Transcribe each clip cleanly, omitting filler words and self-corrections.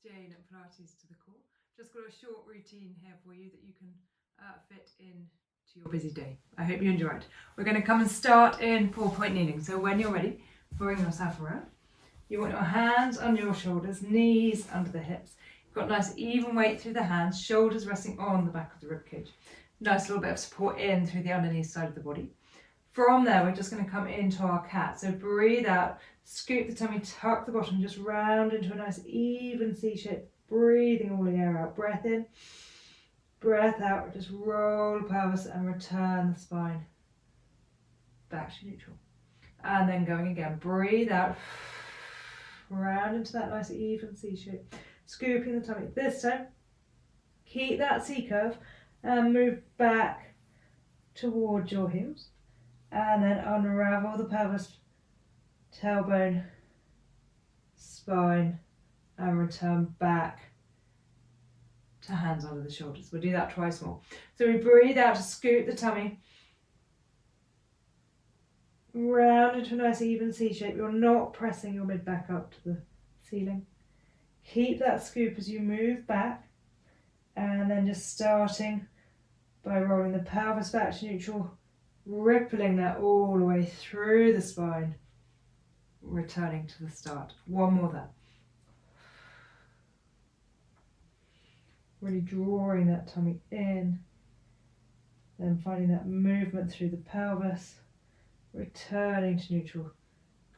Jane at Pilates to the core. Just got a short routine here for you that you can fit in to your busy day. I hope you enjoy it. We're going to come and start in 4-point kneeling. So when you're ready, bring yourself around. You want your hands under your shoulders, knees under the hips. You've got nice even weight through the hands, shoulders resting on the back of the ribcage. Nice little bit of support in through the underneath side of the body. From there, we're just going to come into our cat. So breathe out, scoop the tummy, tuck the bottom, just round into a nice even C shape. Breathing all the air out. Breath in, breath out. Just roll the pelvis and return the spine back to neutral. And then going again. Breathe out, round into that nice even C shape. Scooping the tummy. This time, keep that C curve and move back towards your heels. And then unravel the pelvis, tailbone, spine, and return back to hands under the shoulders. We'll do that twice more. So we breathe out to scoop the tummy, round into a nice even C shape. You're not pressing your mid back up to the ceiling. Keep that scoop as you move back, and then just starting by rolling the pelvis back to neutral, rippling that all the way through the spine, returning to the start. One more there. Really drawing that tummy in, then finding that movement through the pelvis, returning to neutral,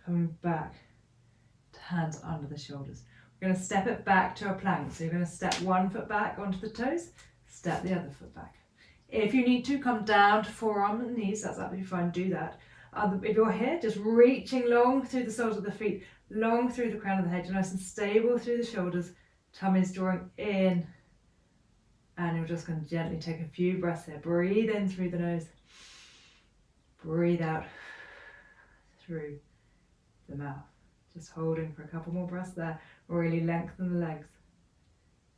coming back to hands under the shoulders. We're going to step it back to a plank. So you're going to step one foot back onto the toes, step the other foot back. If you need to, come down to forearm and knees, that's absolutely fine, do that. If you're here, just reaching long through the soles of the feet, long through the crown of the head, you're nice and stable through the shoulders, tummy's drawing in, and you're just going to gently take a few breaths here. Breathe in through the nose, breathe out through the mouth. Just holding for a couple more breaths there. Really lengthen the legs.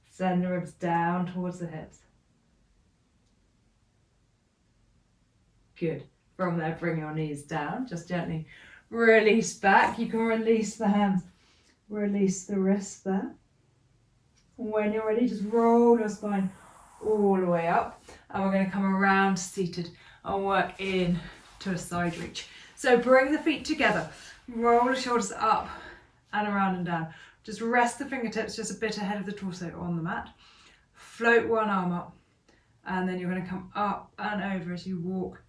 Send the ribs down towards the hips. Good. From there, bring your knees down. Just gently release back. You can release the hands, release the wrists there. When you're ready, just roll your spine all the way up. And we're going to come around seated and work in to a side reach. So bring the feet together. Roll the shoulders up and around and down. Just rest the fingertips just a bit ahead of the torso on the mat. Float one arm up. And then you're going to come up and over as you walk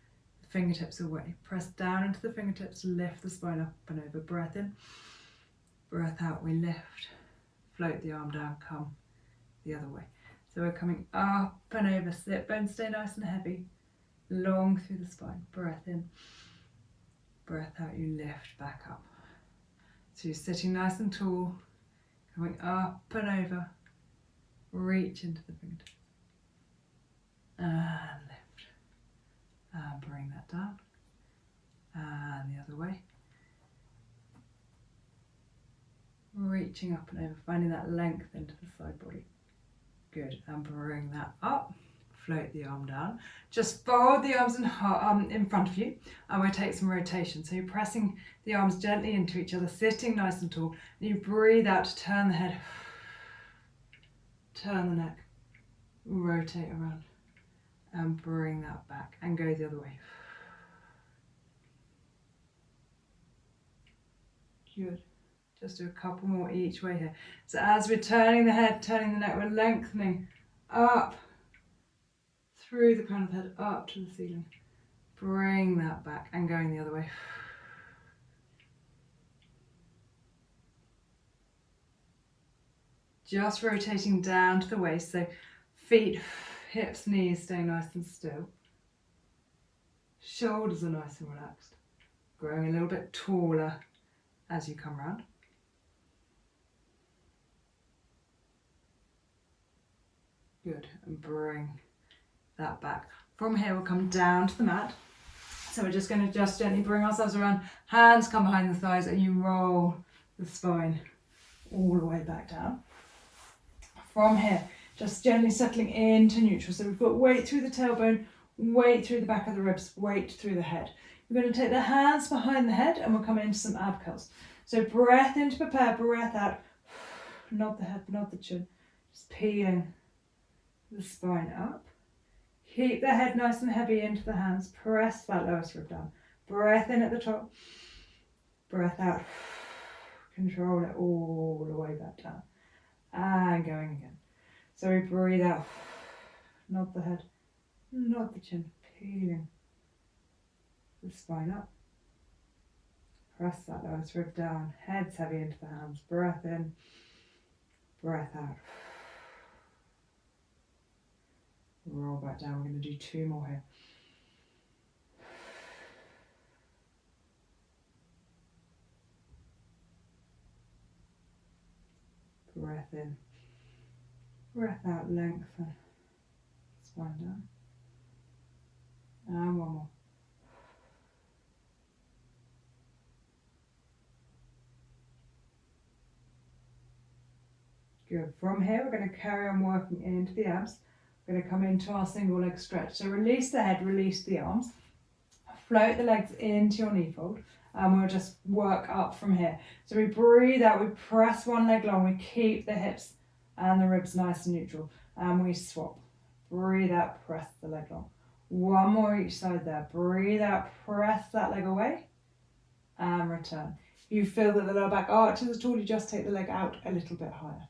fingertips away. Press down into the fingertips, lift the spine up and over. Breath in, breath out, we lift. Float the arm down, come the other way. So we're coming up and over, sit bones stay nice and heavy, long through the spine. Breath in, breath out, you lift back up. So you're sitting nice and tall, coming up and over, reach into the fingertips. And lift. And bring that down, and the other way. Reaching up and over, finding that length into the side body. Good, and bring that up, float the arm down. Just fold the arms in front of you, and we'll take some rotation. So you're pressing the arms gently into each other, sitting nice and tall, and you breathe out to turn the head, turn the neck, rotate around. And bring that back and go the other way. Good. Just do a couple more each way here. So as we're turning the head, turning the neck, we're lengthening up through the crown of the head, up to the ceiling. Bring that back and going the other way. Just rotating down to the waist. So feet, hips, knees staying nice and still. Shoulders are nice and relaxed. Growing a little bit taller as you come round. Good, and bring that back. From here we'll come down to the mat. So we're just going to just gently bring ourselves around. Hands come behind the thighs and you roll the spine all the way back down. From here, just gently settling into neutral. So we've got weight through the tailbone, weight through the back of the ribs, weight through the head. We're going to take the hands behind the head and we'll come into some ab curls. So breath in to prepare, breath out. Nod the head, nod the chin. Just peeling the spine up. Keep the head nice and heavy into the hands. Press that lowest rib down. Breath in at the top. Breath out. Control it all the way back down. And going again. So we breathe out. Nod the head. Nod the chin. Peeling the spine up. Press that lowest rib down. Head's heavy into the hands. Breath in. Breath out. Roll back down. We're going to do 2 more here. Breath in. Breath out. Lengthen. Spine down. And one more. Good. From here, we're going to carry on working into the abs. We're going to come into our single leg stretch. So release the head, release the arms. Float the legs into your knee fold. And we'll just work up from here. So we breathe out, we press one leg long, we keep the hips and the ribs nice and neutral. And we swap. Breathe out, press the leg long. One more each side there. Breathe out, press that leg away. And return. If you feel that the lower back arches at all, you just take the leg out a little bit higher.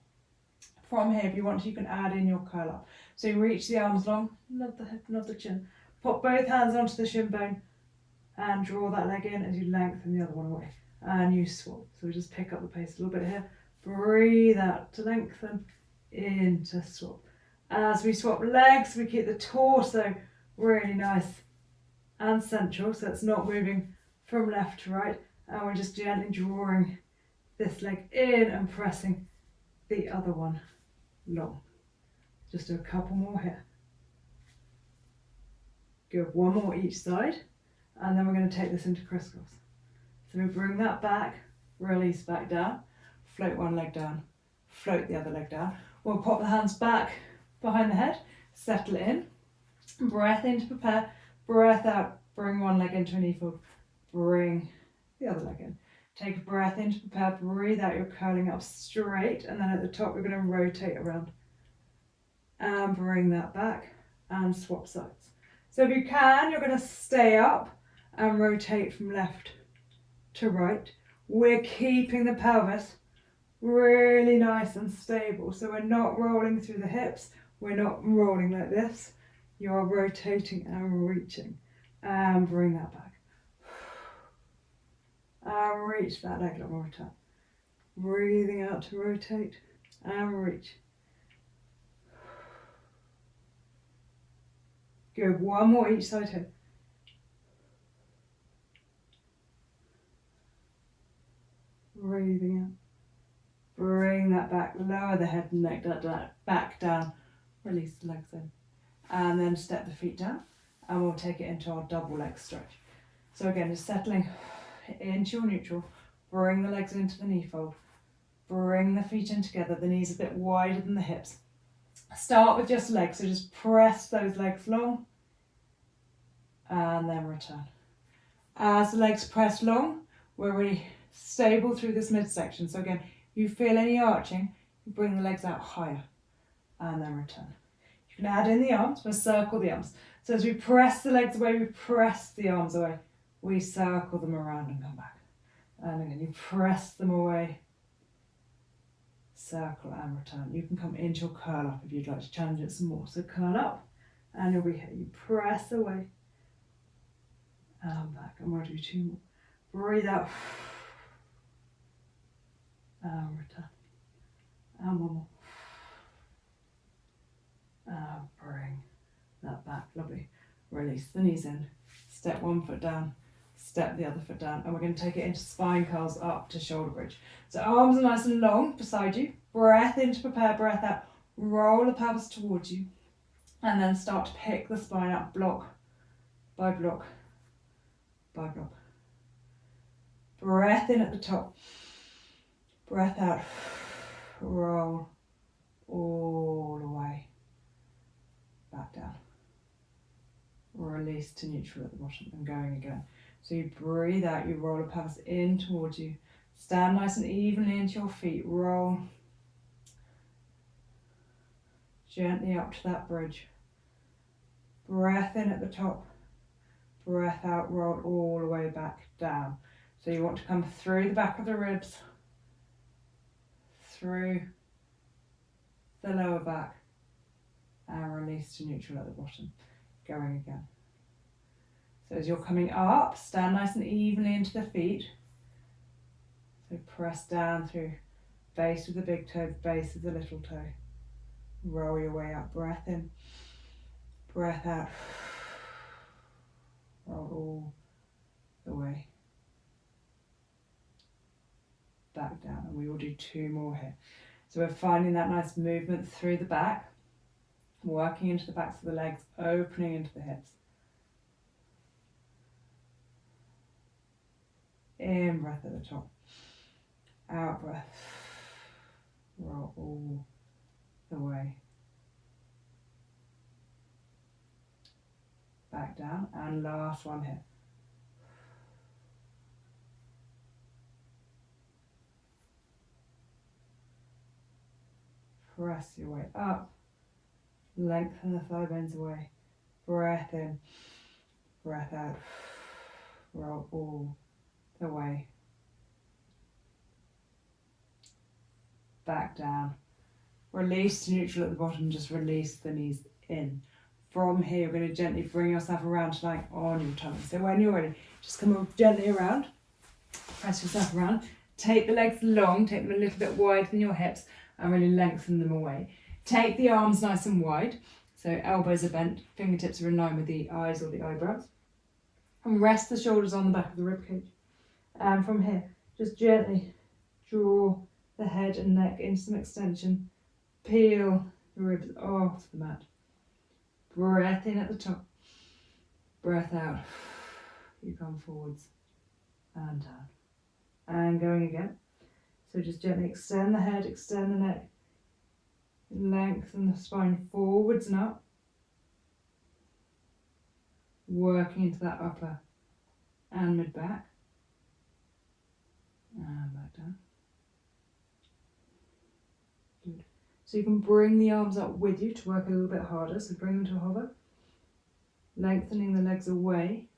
From here, if you want to, you can add in your curl up. So you reach the arms long, nod the head, nod the chin. Pop both hands onto the shin bone and draw that leg in as you lengthen the other one away. And you swap. So we just pick up the pace a little bit here. Breathe out to lengthen, in to swap. As we swap legs, we keep the torso really nice and central, so it's not moving from left to right. And we're just gently drawing this leg in and pressing the other one long. Just do a couple more here. Good, one more each side, and then we're going to take this into crisscross. So we bring that back, release back down, float one leg down, float the other leg down. We'll pop the hands back behind the head, settle in, breath in to prepare, breath out, bring one leg into a knee fold, bring the other leg in. Take a breath in to prepare, breathe out, you're curling up straight, and then at the top we're going to rotate around. And bring that back and swap sides. So if you can, you're going to stay up and rotate from left to right. We're keeping the pelvis really nice and stable. So we're not rolling through the hips. We're not rolling like this. You're rotating and reaching. And bring that back. And reach that leg long return. Breathing out to rotate and reach. Good, one more each side here. Breathing out. Bring that back, lower the head and neck back down. Release the legs in. And then step the feet down. And we'll take it into our double leg stretch. So again, just settling into your neutral. Bring the legs into the knee fold. Bring the feet in together, the knees a bit wider than the hips. Start with just legs, so just press those legs long and then return. As the legs press long, we're really stable through this midsection. So again, you feel any arching, you bring the legs out higher and then return. You can add in the arms, we'll circle the arms. So as we press the legs away, we press the arms away. We circle them around and come back. And again, you press them away, circle and return. You can come into your curl up if you'd like to challenge it some more. So curl up and you'll be here. You press away and back. And we'll do 2 more. Breathe out and return. And 1 more. And bring that back. Lovely. Release the knees in. Step 1 foot down. Step the other foot down, and we're going to take it into spine curls up to shoulder bridge. So arms are nice and long beside you. Breath in to prepare, breath out. Roll the pelvis towards you, and then start to pick the spine up block by block by block. Breath in at the top. Breath out. Roll all the way back down. Release to neutral at the bottom and going again. So you breathe out, you roll the pelvis in towards you. Stand nice and evenly into your feet. Roll Gently up to that bridge. Breath in at the top. Breath out, roll all the way back down. So you want to come through the back of the ribs, through the lower back, and release to neutral at the bottom. Going again. So as you're coming up, stand nice and evenly into the feet. So press down through base of the big toe, base of the little toe. Roll your way up, breath in, breath out. Roll all the way back down, and we will do 2 more here. So we're finding that nice movement through the back, working into the backs of the legs, opening into the hips. In breath at the top, out breath, roll all the way back down, and last one here. Press your way up, lengthen the thigh bones away, breath in, breath out, roll all the way back down. Release to neutral at the bottom, just release the knees in. From here, you're going to gently bring yourself around to lying on your tummy. So when you're ready, just come gently around, press yourself around, take the legs long, take them a little bit wider than your hips, and really lengthen them away. Take the arms nice and wide, so elbows are bent, fingertips are in line with the eyes or the eyebrows, and rest the shoulders on the back of the ribcage. And from here, just gently draw the head and neck into some extension, peel the ribs off the mat. Breath in at the top, breath out, you come forwards and down, and going again. So just gently extend the head, extend the neck, lengthen the spine forwards and up, working into that upper and mid back, and back down. Good. So you can bring the arms up with you to work a little bit harder, so bring them to a hover, lengthening the legs away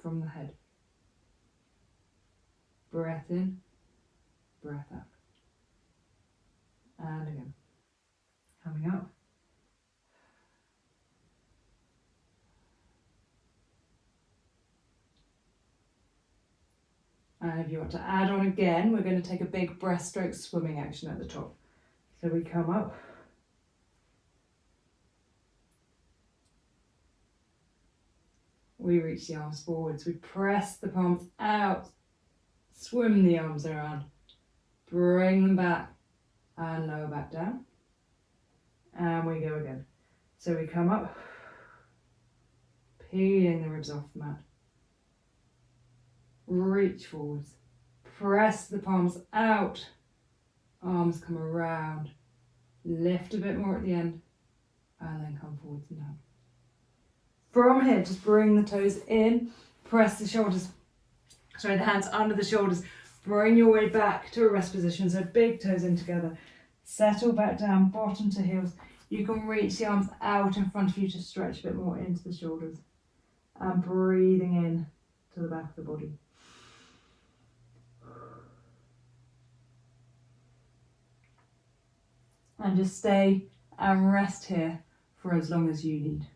from the head. Breath in, breath out. And again. Coming up. And if you want to add on again, we're going to take a big breaststroke swimming action at the top. So we come up. We reach the arms forwards. We press the palms out. Swim the arms around. Bring them back. And lower back down. And we go again. So we come up. Peeling the ribs off the mat. Reach forwards. Press the palms out. Arms come around. Lift a bit more at the end. And then come forwards and down. From here, just bring the toes in. Press the shoulders. Sorry, the hands under the shoulders. Bring your way back to a rest position. So big toes in together. Settle back down, bottom to heels. You can reach the arms out in front of you to stretch a bit more into the shoulders. And breathing in to the back of the body. And just stay and rest here for as long as you need.